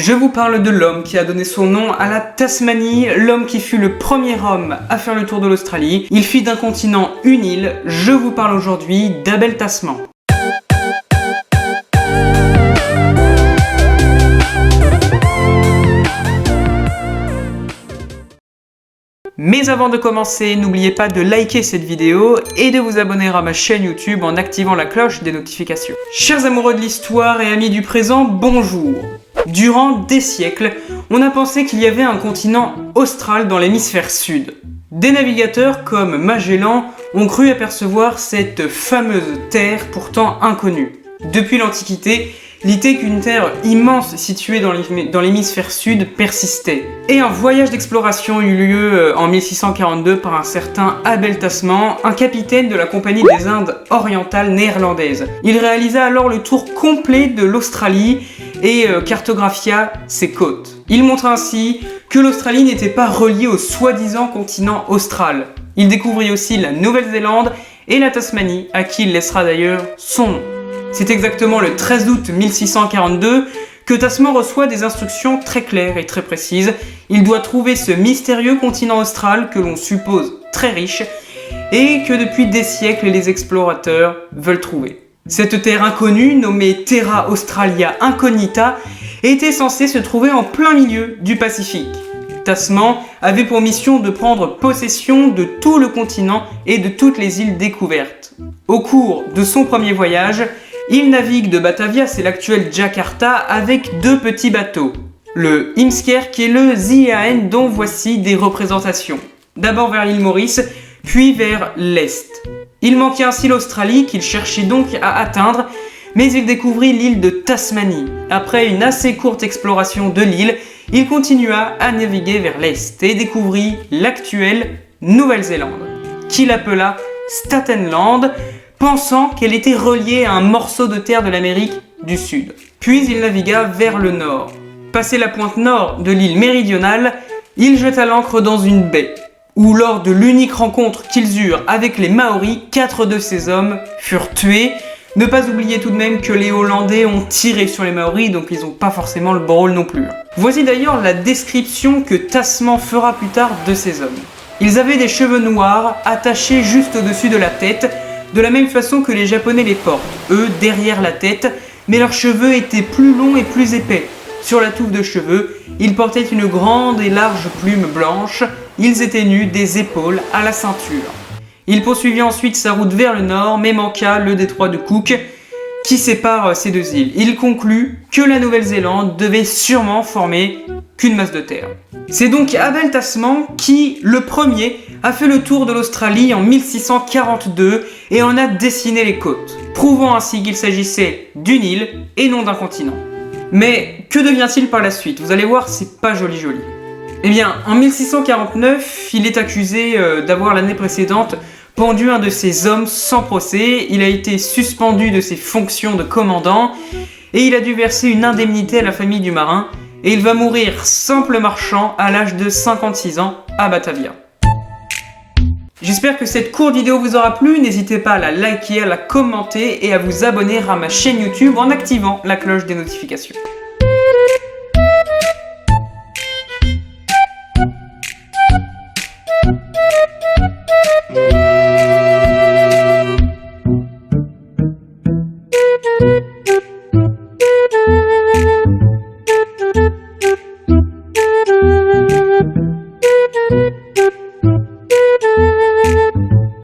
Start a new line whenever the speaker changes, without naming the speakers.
Je vous parle de l'homme qui a donné son nom à la Tasmanie, l'homme qui fut le premier homme à faire le tour de l'Australie. Il fit d'un continent une île. Je vous parle aujourd'hui d'Abel Tasman. Mais avant de commencer, n'oubliez pas de liker cette vidéo et de vous abonner à ma chaîne YouTube en activant la cloche des notifications. Chers amoureux de l'histoire et amis du présent, bonjour. Durant des siècles, on a pensé qu'il y avait un continent austral dans l'hémisphère sud. Des navigateurs comme Magellan ont cru apercevoir cette fameuse terre pourtant inconnue. Depuis l'Antiquité, l'idée qu'une terre immense située dans l'hémisphère sud persistait. Et un voyage d'exploration eut lieu en 1642 par un certain Abel Tasman, un capitaine de la Compagnie des Indes orientales néerlandaises. Il réalisa alors le tour complet de l'Australie et cartographia ses côtes. Il montra ainsi que l'Australie n'était pas reliée au soi-disant continent austral. Il découvrit aussi la Nouvelle-Zélande et la Tasmanie, à qui il laissera d'ailleurs son nom. C'est exactement le 13 août 1642 que Tasman reçoit des instructions très claires et très précises. Il doit trouver ce mystérieux continent austral que l'on suppose très riche et que depuis des siècles les explorateurs veulent trouver. Cette terre inconnue, nommée Terra Australia Incognita, était censée se trouver en plein milieu du Pacifique. Tasman avait pour mission de prendre possession de tout le continent et de toutes les îles découvertes. Au cours de son premier voyage, il navigue de Batavia, c'est l'actuel Jakarta, avec deux petits bateaux. Le Heemskerk et le Ziaen, dont voici des représentations. D'abord vers l'île Maurice, puis vers l'est. Il manquait ainsi l'Australie qu'il cherchait donc à atteindre, mais il découvrit l'île de Tasmanie. Après une assez courte exploration de l'île, il continua à naviguer vers l'est et découvrit l'actuelle Nouvelle-Zélande, qu'il appela Staten Land, pensant qu'elle était reliée à un morceau de terre de l'Amérique du Sud. Puis il navigua vers le nord. Passé la pointe nord de l'île méridionale, il jeta l'ancre dans une baie, où lors de l'unique rencontre qu'ils eurent avec les Maoris, 4 de ces hommes furent tués. Ne pas oublier tout de même que les Hollandais ont tiré sur les Maoris, donc ils n'ont pas forcément le bon rôle non plus. Voici d'ailleurs la description que Tasman fera plus tard de ces hommes. Ils avaient des cheveux noirs attachés juste au-dessus de la tête, de la même façon que les Japonais les portent, eux derrière la tête, mais leurs cheveux étaient plus longs et plus épais. Sur la touffe de cheveux, ils portaient une grande et large plume blanche, ils étaient nus des épaules à la ceinture. Il poursuivit ensuite sa route vers le nord, mais manqua le détroit de Cook, qui sépare ces deux îles. Il conclut que la Nouvelle-Zélande devait sûrement former qu'une masse de terre. C'est donc Abel Tasman qui, le premier, a fait le tour de l'Australie en 1642 et en a dessiné les côtes, prouvant ainsi qu'il s'agissait d'une île et non d'un continent. Mais que devient-il par la suite? Vous allez voir, c'est pas joli. Eh bien, en 1649, il est accusé d'avoir l'année précédente pendu un de ses hommes sans procès. Il a été suspendu de ses fonctions de commandant et il a dû verser une indemnité à la famille du marin. Et il va mourir simple marchand à l'âge de 56 ans à Batavia. J'espère que cette courte vidéo vous aura plu. N'hésitez pas à la liker, à la commenter et à vous abonner à ma chaîne YouTube en activant la cloche des notifications.